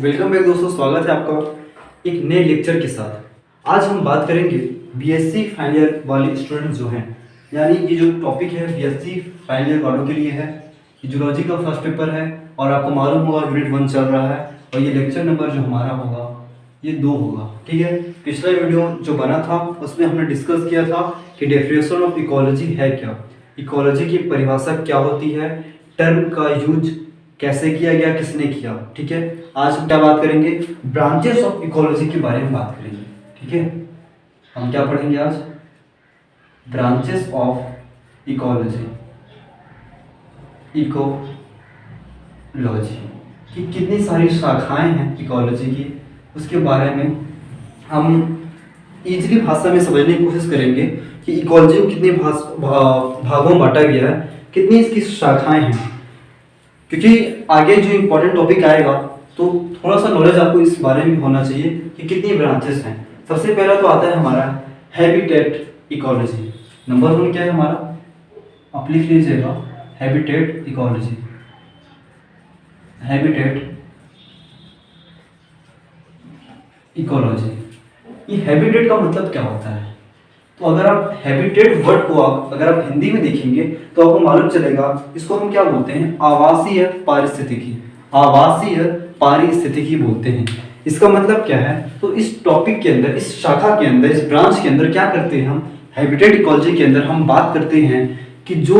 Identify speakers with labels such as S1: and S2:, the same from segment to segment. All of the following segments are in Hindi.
S1: वेलकम बैक दोस्तों, स्वागत है आपका एक नए लेक्चर के साथ। आज हम बात करेंगे बीएससी फाइनल ईयर वाले स्टूडेंट्स जो हैं, यानी ये जो टॉपिक है बीएससी फाइनल ईयर वालों के लिए है। ये जूलॉजी का फर्स्ट पेपर है और आपको मालूम होगा यूनिट 1 चल रहा है और ये लेक्चर नंबर जो हमारा होगा ये 2 होगा। ठीक है, पिछला वीडियो जो बना था उसमें हमने डिस्कस किया था कि डेफिनेशन ऑफ इकोलॉजी है क्या, इकोलॉजी की परिभाषा क्या होती है, टर्म का यूज कैसे किया गया, किसने किया। ठीक है, आज हम क्या बात करेंगे, ब्रांचेस ऑफ इकोलॉजी के बारे में बात करेंगे। ठीक है, हम क्या पढ़ेंगे आज, ब्रांचेस ऑफ इकोलॉजी, इकोलॉजी की कितनी सारी शाखाएं हैं इकोलॉजी की, उसके बारे में हम इजीली भाषा में समझने की कोशिश करेंगे कि इकोलॉजी को कितने भागों में बांटा गया है, कितनी इसकी शाखाएं हैं। क्योंकि आगे जो इम्पोर्टेंट टॉपिक आएगा तो थोड़ा सा नॉलेज आपको इस बारे में होना चाहिए कि कितनी ब्रांचेस हैं। सबसे पहला तो आता है हमारा हैबिटेट इकोलॉजी। नंबर 1 क्या है हमारा, आप लिख लीजिएगा, हैबिटेट इकोलॉजी। हैबिटेट इकोलॉजी, ये हैबिटेट का मतलब क्या होता है? तो अगर आप हैबिटेट वर्ड को अगर आप हिंदी में देखेंगे तो आपको मालूम चलेगा, इसको हम क्या बोलते हैं, आवासीय पारिस्थितिकी। आवासीय पारिस्थितिकी बोलते हैं। इसका मतलब क्या है, तो इस टॉपिक के अंदर, इस शाखा के अंदर, इस ब्रांच के अंदर क्या करते हैं हम, हैबिटेट इकोलॉजी के अंदर हम बात करते हैं कि जो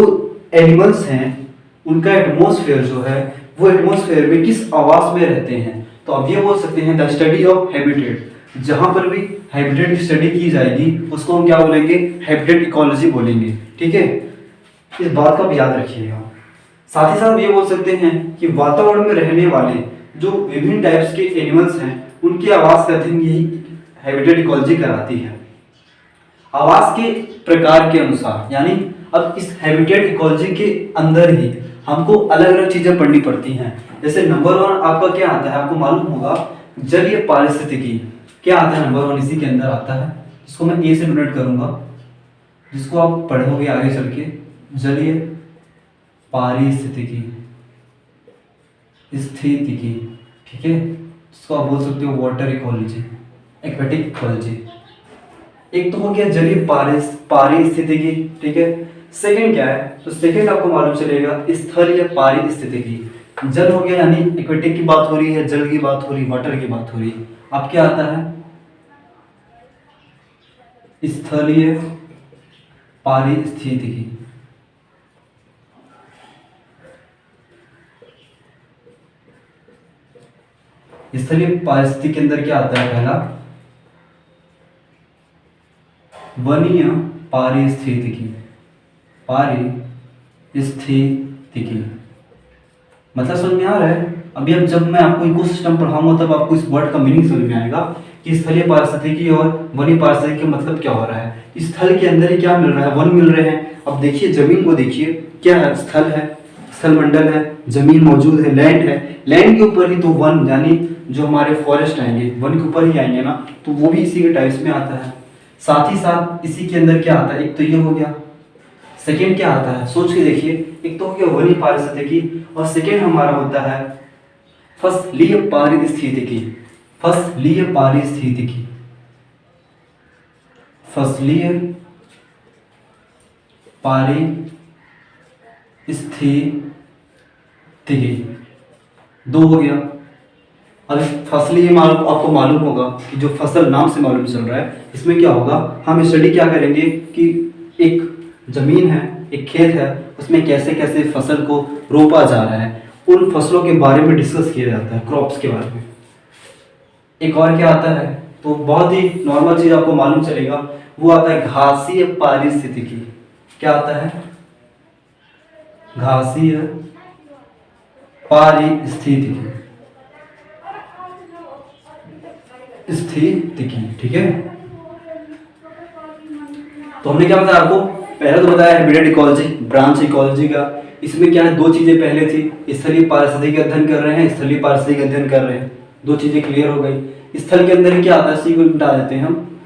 S1: एनिमल्स हैं उनका एटमॉस्फेयर जो है वो एटमॉस्फेयर में किस आवास में रहते हैं। तो आप ये बोल सकते हैं द स्टडी ऑफ हैबिटेट। जहां पर भी हैबिटेट स्टडी की जाएगी उसको हम क्या बोलेंगे, हैबिटेट इकोलॉजी बोलेंगे। ठीक है, इस बात का भी याद रखिएगा। साथ ही साथ ये बोल सकते हैं कि वातावरण में रहने वाले जो विभिन्न टाइप्स के एनिमल्स हैं उनके आवास का अध्ययन यही हैबिटेट इकोलॉजी कराती है। आवास के प्रकार के अनुसार, यानी अब इस हैबिटेट इकोलॉजी के अंदर ही हमको अलग अलग चीजें पढ़नी पड़ती हैं। जैसे नंबर 1 आपका क्या आता है, आपको मालूम होगा जलीय पारिस्थितिकी। क्या आता है नंबर 1, इसी के अंदर आता है, इसको मैं ए से नोट करूंगा, जिसको आप पढ़ोगे आगे चल के, जलीय पारिस्थितिकी, स्थितिकी। ठीक है, इसको आप बोल सकते हो वाटर इकोलॉजी, एक्वेटिक इकोलॉजी। एक तो हो गया जलीय पारिस्थितिकी। ठीक है, सेकंड क्या है, तो सेकंड आपको मालूम चलेगा स्थलीय पारिस्थितिकी। जल हो गया, यानी एक्वेटिक की बात हो रही है, जल की बात हो रही है, वाटर की बात हो रही है। अब क्या आता है, स्थलीय पारिस्थितिकी। स्थलीय पारिस्थितिकी के अंदर क्या आता है, पहला वनीय पारिस्थितिकी। पारिस्थितिकी मतलब समझ में आ रहा है। अभी अब जब मैं आपको इकोसिस्टम पढ़ाऊंगा तब आपको इस वर्ड का मीनिंग समझ में आएगा कि स्थलीय पारिस्थितिकी और वनीय पारिस्थितिकी का मतलब क्या हो रहा है। स्थल के अंदर ही क्या मिल रहा है, वन मिल रहे हैं। अब देखिए जमीन को देखिए, क्या है, स्थल है, स्थल मंडल है, जमीन मौजूद है, लैंड है, लैंड के ऊपर ही तो वन, यानी जो हमारे फॉरेस्ट आएंगे वन के ऊपर ही आएंगे ना, तो वो भी इसी के टाइप्स में आता है। साथ ही साथ इसी के अंदर क्या आता है, एक तो ये हो गया, सेकेंड क्या आता है, सोच के देखिए, एक तो हो गया वनीय पारिस्थितिकी और सेकेंड हमारा होता है फसलीय पारिस्थितिकी। फसलीय पारिस्थितिकी, फसलीय पारिस्थितिकी 2 हो गया। अब फसलीय आपको मालूम होगा कि जो फसल नाम से मालूम चल रहा है, इसमें क्या होगा, हम स्टडी क्या करेंगे कि एक जमीन है, एक खेत है, उसमें कैसे कैसे फसल को रोपा जा रहा है, उन फसलों के बारे में डिस्कस किया जाता है, क्रॉप्स के बारे में। एक और क्या आता है, तो बहुत ही नॉर्मल चीज आपको मालूम चलेगा, वो आता है घासीय पारिस्थितिकी। क्या आता है, घासीय पारिस्थितिकी, स्थितिकी। ठीक है, तो हमने क्या बताया आपको, पहले तो बताया हैबिटेट इकोलॉजी, ब्रांच इकोलॉजी का। इसमें क्या है, 2 चीजें पहले थी, स्थलीय पारिस्थितिकी अध्ययन कर रहे हैं, स्थलीय पारिस्थितिकी अध्ययन कर रहे हैं, 2 चीजें क्लियर हो गई। स्थल के अंदर क्या आता है, सी को मिटा देते हैं हम।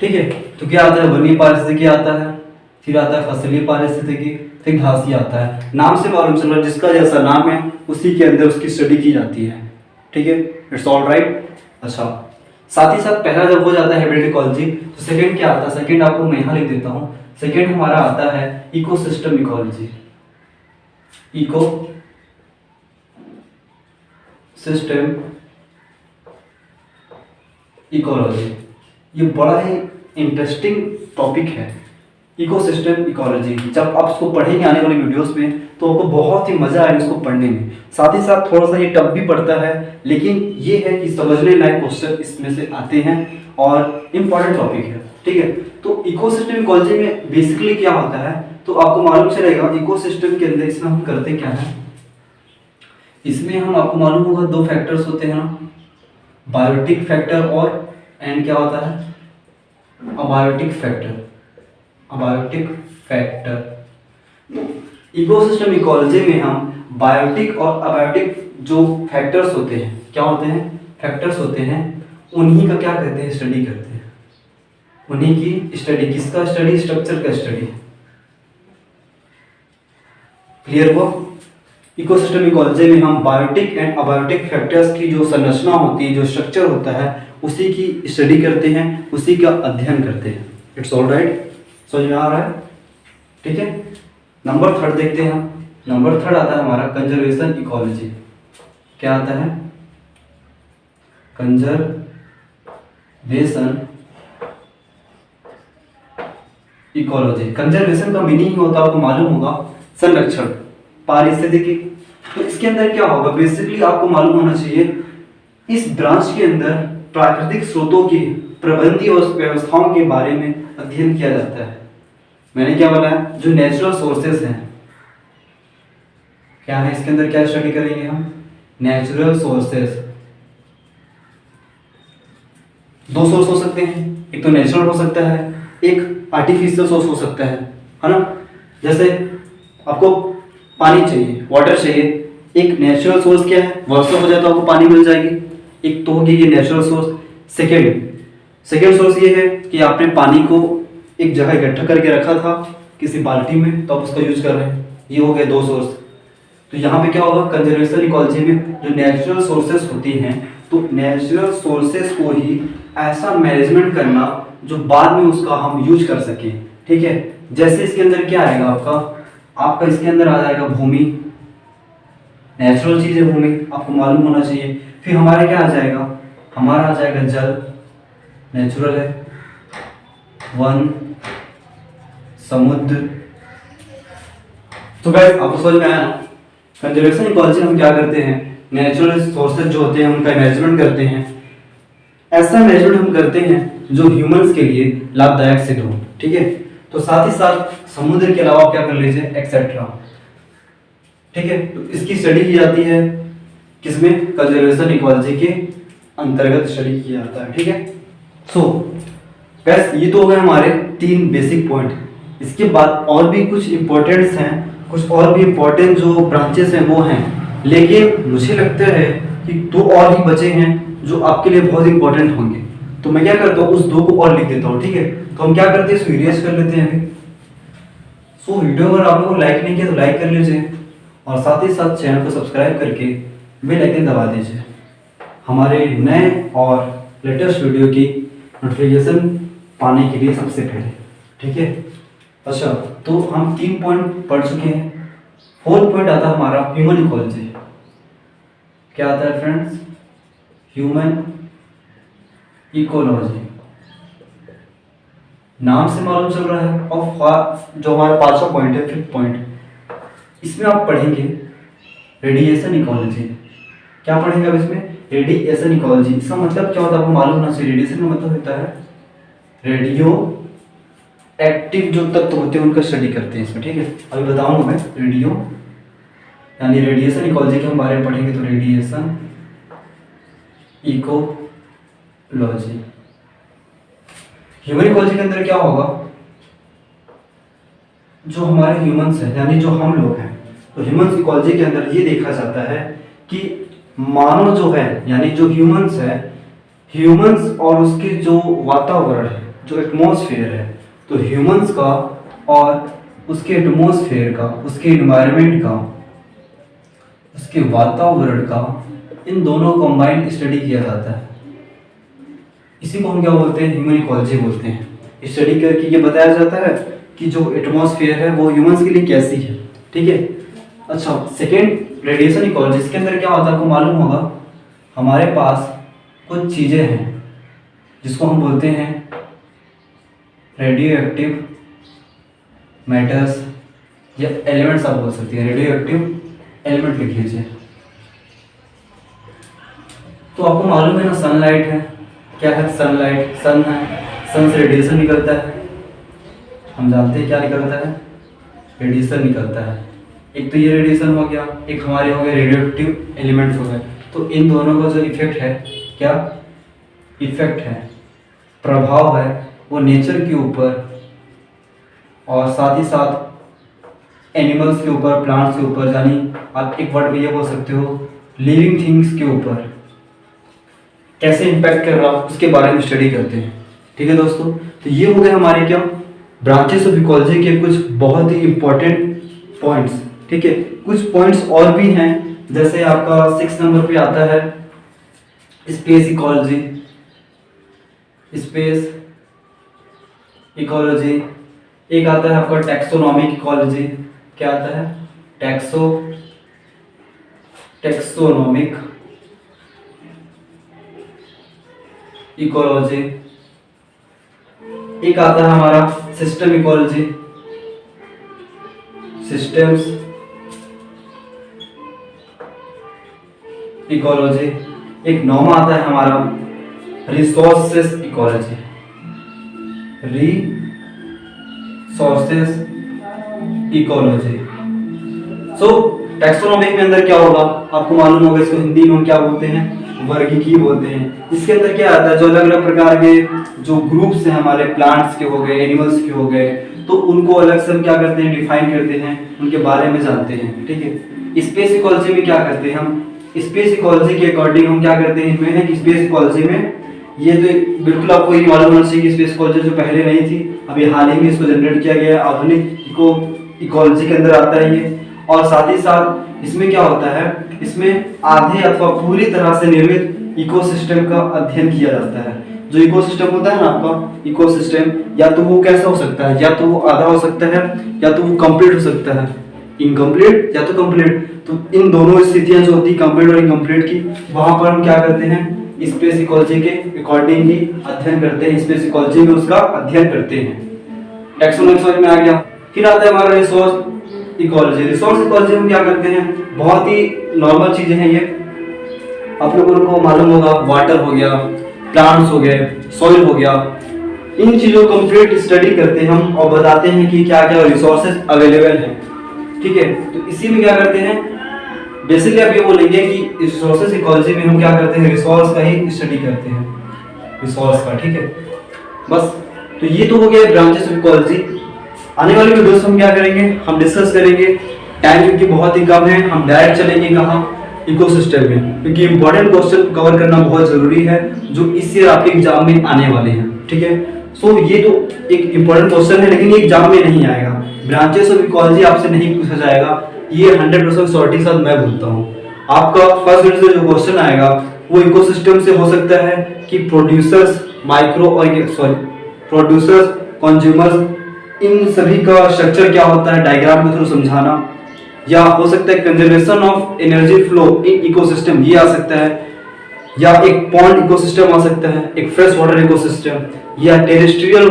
S1: ठीक है, तो क्या आता है, वनीय पारिस्थितिकी आता है, फिर आता है फसलीय पारिस्थितिकी, फिर घासीय आता है। नाम से मालूम चल रहा है जिसका जैसा नाम है उसी के अंदर उसकी स्टडी की जाती है। ठीक है, इट्स ऑल राइट। अच्छा, साथ ही साथ पहला जब हो जाता है हैबिटेट इकोलॉजी, तो सेकंड क्या आता है? सेकंड आपको मैं यहाँ लिख देता हूँ। सेकंड हमारा आता है ecosystem ecology. Ecosystem ecology, ये बड़ा ही इंटरेस्टिंग टॉपिक है इकोसिस्टम इकोलॉजी। जब आप इसको पढ़ेंगे आने वाले वीडियोस में तो आपको बहुत ही मजा आएगा इसको पढ़ने में। साथ ही साथ थोड़ा सा ये टफ भी पड़ता है, लेकिन ये है कि समझने लायक क्वेश्चन इसमें से आते हैं और इम्पॉर्टेंट टॉपिक है, ठीक है। तो इकोसिस्टम इकोलॉजी में बेसिकली क्या होता है तो आपको मालूम चलेगा। इकोसिस्टम के अंदर इसमें हम करते क्या है, इसमें हम आपको मालूम होगा दो फैक्टर्स होते हैं ना, बायोटिक फैक्टर और एंड क्या होता है, abiotic factor. Abiotic factor ecosystem ecology में हम बायोटिक और अबायोटिक जो फैक्टर्स होते हैं, क्या होते हैं, फैक्टर्स होते हैं, उन्हीं का क्या करते हैं, स्टडी करते हैं। उन्हीं की स्टडी, किसका स्टडी, स्ट्रक्चर का स्टडी। क्लियर हुआ? इकोसिस्टम इकोलॉजी में हम बायोटिक एंड अबायोटिक फैक्टर्स की जो संरचना होती है, जो स्ट्रक्चर होता है, उसी की स्टडी करते हैं, उसी का अध्ययन करते हैं। इट्स ऑल राइट, समझ में आ रहा है? ठीक है। नंबर थर्ड देखते हैं हम। नंबर थर्ड आता है हमारा कंजर्वेशन इकोलॉजी। क्या आता है, कंजर्वेशन इकोलॉजी। कंजर्वेशन का मीनिंग होता है, आपको मालूम होगा, संरक्षण, पारिस्थितिकी। तो इसके अंदर क्या होगा, बेसिकली आपको मालूम होना चाहिए, इस ब्रांच के अंदर प्राकृतिक स्रोतों की प्रबंधीय और व्यवस्थाओं के बारे में अध्ययन किया जाता है। मैंने क्या बताया, जो नेचुरल सोर्सेस हैं, क्या है इसके अंदर, क्या स्टडी करेंगे हम, नेचुरल सोर्सेस। दो सोर्स हो सकते हैं, एक तो नेचुरल हो सकता है, एक आर्टिफिशियल सोर्स हो सकता है ना। जैसे आपको पानी चाहिए, वाटर चाहिए, एक नेचुरल सोर्स क्या है, वर्षा हो जाए तो आपको पानी मिल जाएगी, एक तो होगी ये नेचुरल सोर्स। सेकेंड सोर्स ये है कि आपने पानी को एक जगह इकट्ठा करके रखा था किसी बाल्टी में, तो आप उसका यूज कर रहे हैं, ये हो गए दो सोर्स। तो यहाँ पे क्या होगा, कंजर्वेशन इकोलॉजी में जो नेचुरल सोर्सेस होती हैं, तो नेचुरल सोर्सेस को ही ऐसा मैनेजमेंट करना जो बाद में उसका हम यूज कर सकें, ठीक है। जैसे इसके अंदर क्या आएगा, आपका इसके अंदर आ जाएगा भूमि, नेचुरल चीज है भूमि, आपको मालूम होना चाहिए। फिर हमारे क्या आ जाएगा, हमारा आ जाएगा जल, नेचुरल है, वन, समुद्र। तो गाइस आपको समझ में आया ना, कंजर्वेशन इकोलॉजी हम क्या करते हैं, नेचुरल सोर्सेज जो होते हैं उनका मैनेजमेंट करते हैं। ऐसा मैनेजमेंट हम करते हैं जो ह्यूमंस के लिए लाभदायक सिद्ध हो, ठीक है। तो साथ ही साथ समुद्र के अलावा क्या कर लीजिए, एक्सेट्रा, ठीक है। तो इसकी स्टडी की जाती है किसमें, कंजर्वेशन इकोलॉजी के अंतर्गत स्टडी किया जाता है, ठीक है। सो बस ये तो हो गए हमारे 3 बेसिक पॉइंट। इसके बाद और भी कुछ इंपॉर्टेंट्स हैं, कुछ और भी इंपॉर्टेंट जो ब्रांचेस हैं वो हैं, लेकिन मुझे लगता है कि 2 और ही बचे हैं जो आपके लिए बहुत इंपॉर्टेंट होंगे। तो मैं क्या करता हूँ, उस 2 को और लिख देता हूँ, ठीक है। तो हम क्या करते हैं, इसको इरेज कर लेते हैं अभी। सो वीडियो अगर आप लोगों को लाइक नहीं किया तो लाइक कर लीजिए, और साथ ही साथ चैनल को सब्सक्राइब करके बेल आइकन दबा दीजिए हमारे नए और लेटेस्ट वीडियो की नोटिफिकेशन पाने के लिए सबसे पहले, ठीक है। अच्छा, तो हम 3 पॉइंट पढ़ चुके हैं। 4th पॉइंट आता है हमारा ह्यूमन इकोलॉजी। क्या आता है फ्रेंड्स, ह्यूमन इकोलॉजी। नाम से मालूम चल रहा है। और जो हमारा 5वां पॉइंट है, 5th पॉइंट, इसमें आप पढ़ेंगे रेडिएशन इकोलॉजी। क्या पढ़ेंगे अब इसमें, रेडिएशन इकोलॉजी। इसका मतलब क्या होता है आपको मालूम होना चाहिए। रेडिएशन का मतलब होता है रेडियो एक्टिव जो तत्व होते हैं उनका स्टडी करते हैं इसमें, ठीक है। अभी बताऊंगा मैं रेडियो यानी रेडिएशन इकोलॉजी के हम बारे में पढ़ेंगे। तो रेडिएशन इकोलॉजी, ह्यूमन इकोलॉजी के अंदर क्या होगा, जो हमारे ह्यूमंस हैं यानी जो हम लोग हैं, तो ह्यूमन इकोलॉजी के अंदर ये देखा जाता है कि मानव जो है यानी जो ह्यूमंस है, ह्यूमंस और उसके जो वातावरण है, जो एटमॉस्फेयर है, तो ह्यूमंस का और उसके एटमॉस्फेयर का, उसके एनवायरनमेंट का, उसके वातावरण का इन दोनों को कंबाइंड स्टडी किया जाता है। इसी को हम क्या बोलते हैं, ह्यूमन इकोलॉजी बोलते हैं। स्टडी करके ये बताया जाता है कि जो एटमॉस्फेयर है वो ह्यूमंस के लिए कैसी है, ठीक है। अच्छा, सेकेंड रेडिएशन इकोलॉजी, इसके अंदर क्या होता है आपको मालूम होगा, हमारे पास कुछ चीज़ें हैं जिसको हम बोलते हैं रेडियो एक्टिव मैटर्स या एलिमेंट्स, आप बोल सकते हैं रेडियो एक्टिव एलिमेंट लिख लीजिए। तो आपको मालूम है ना, सनलाइट है, क्या है सनलाइट, सन है, सन से रेडिएशन निकलता है, हम जानते हैं क्या निकलता है, रेडिएशन निकलता है। एक तो ये रेडिएशन हो गया, एक हमारे हो गए रेडियो एक्टिव एलिमेंट्स हो गए। तो इन दोनों का जो इफेक्ट है, क्या इफेक्ट है, प्रभाव है, वो नेचर के ऊपर और साथ ही साथ एनिमल्स के ऊपर, प्लांट्स के ऊपर, यानी आप एक वर्ड में ये बोल सकते हो लिविंग थिंग्स के ऊपर कैसे इम्पैक्ट कर रहा उसके बारे में स्टडी करते हैं, ठीक है दोस्तों। तो ये हो गए हमारे क्या ब्रांचेस ऑफ इकोलॉजी के कुछ बहुत ही इंपॉर्टेंट पॉइंट्स, ठीक है। कुछ पॉइंट्स और भी हैं, जैसे आपका 6 नंबर पे आता है स्पेस इकोलॉजी, स्पेस इकोलॉजी। एक आता है आपका टैक्सोनॉमिक इकोलॉजी, क्या आता है टैक्सोनॉमिक इकोलॉजी। एक आता है हमारा सिस्टम इकोलॉजी, सिस्टम्स इकोलॉजी। एक नौवां आता है हमारा रिसोर्सेस इकोलॉजी, रिसोर्सेस इकोलॉजी। सो टैक्सोनॉमिक में अंदर क्या होगा आपको मालूम होगा, इसको हिंदी में हम क्या बोलते हैं, वर्गीकी बोलते हैं। इसके अंदर क्या आता है, जो अलग अलग प्रकार के जो ग्रुप्स हैं हमारे, प्लांट्स के हो गए, एनिमल्स के हो गए, तो उनको अलग से हम क्या करते हैं, डिफाइन करते हैं, उनके बारे में जानते हैं, ठीक है। स्पेस इकोलॉजी में क्या करते हैं हम, स्पेस इकोलॉजी के अकॉर्डिंग हम क्या करते हैं, इसमें है कि स्पेस इकोलॉजी में ये तो बिल्कुल आपको ये मालूम होना चाहिए कि स्पेस इकोलॉजी जो पहले नहीं थी, अभी हाल ही में इसको जनरेट किया गया है, आधुनिक इकोलॉजी के अंदर आता है ये। और साथ ही साथ इसमें क्या होता है, इसमें आधे अथवा पूरी तरह से निर्मित इकोसिस्टम का अध्ययन किया जाता है। जो इकोसिस्टम होता है ना आपका, इकोसिस्टम या तो वो कैसा हो सकता है, या तो वो आधा हो सकता है, या तो वो कंप्लीट हो सकता है, इनकम्प्लीट या तो कंप्लीट। तो इन दोनों स्थितियां जो होती है कंप्लीट और इनकम्प्लीट की, वहां पर हम क्या करते हैं, स्पेस इकोलॉजी के अकॉर्डिंग ही अध्ययन करते हैं, स्पेस इकोलॉजी में उसका अध्ययन करते हैं। टैक्सोनॉमिक में आ गया। फिर आता है हमारा रिसोर्स इकोलॉजी। रिसोर्स इकोलॉजी में क्या करते हैं, बहुत ही नॉर्मल चीजें हैं ये, आप लोगों को मालूम होगा, वाटर हो गया, प्लांट्स हो गए, सॉइल हो गया, इन चीजों को कंप्लीट स्टडी करते हैं हम और बताते हैं कि क्या क्या रिसोर्सेज अवेलेबल हैं, ठीक है। तो इसी में क्या करते हैं, बेसिकली आप ये बोलेंगे कि रिसोर्सेज इकोलॉजी में हम क्या करते हैं, रिसोर्स का ही स्टडी करते हैं, रिसोर्स का, ठीक है। बस तो ये तो हो गया ब्रांचेस ऑफ इकोलॉजी। आने वाली वीडियोस हम क्या करेंगे, हम डिस्कस करेंगे, टाइम क्योंकि बहुत ही कम है, हम डायरेक्ट चलेंगे कहाँ, इकोसिस्टम में, क्योंकि इंपॉर्टेंट क्वेश्चन कवर करना बहुत जरूरी है जो इस ईयर आपके एग्जाम में आने वाले हैं, ठीक है। सो ये तो एक इंपॉर्टेंट क्वेश्चन है, लेकिन ये एग्जाम में नहीं आएगा, ब्रांचेस ऑफ इकोलॉजी आपसे नहीं पूछा जाएगा, ये 100% श्योरिटी के साथ मैं बोलता हूँ। आपका फर्स्ट यूनिट से जो क्वेश्चन आएगा वो इकोसिस्टम से हो सकता है कि प्रोड्यूसर्स, प्रोड्यूसर्स, कंज्यूमर्स, इन सभी का स्ट्रक्चर क्या होता है डायग्राम के थ्रू समझाना, या हो सकता है conservation of energy flow in ecosystem, ये आ सकता है, या एक पॉन्ड इकोसिस्टम आ सकता है, एक फ्रेश वाटर इकोसिस्टम, या टेरेस्ट्रियल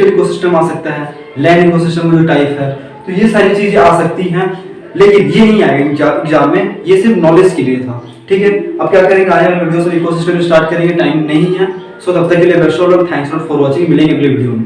S1: इकोसिस्टम आ सकता है, लैंड इकोसिस्टम में जो टाइप है। तो ये सारी चीजें आ सकती हैं, लेकिन ये नहीं आएगा एग्जाम में, ये सिर्फ नॉलेज के लिए था, ठीक है। अब क्या करेंगे, आने वाले वीडियो से इकोसिस्टम स्टार्ट करेंगे, टाइम नहीं है। सो तब तक के लिए best of luck, thanks for watching, मिलेंगे अगले वीडियो में।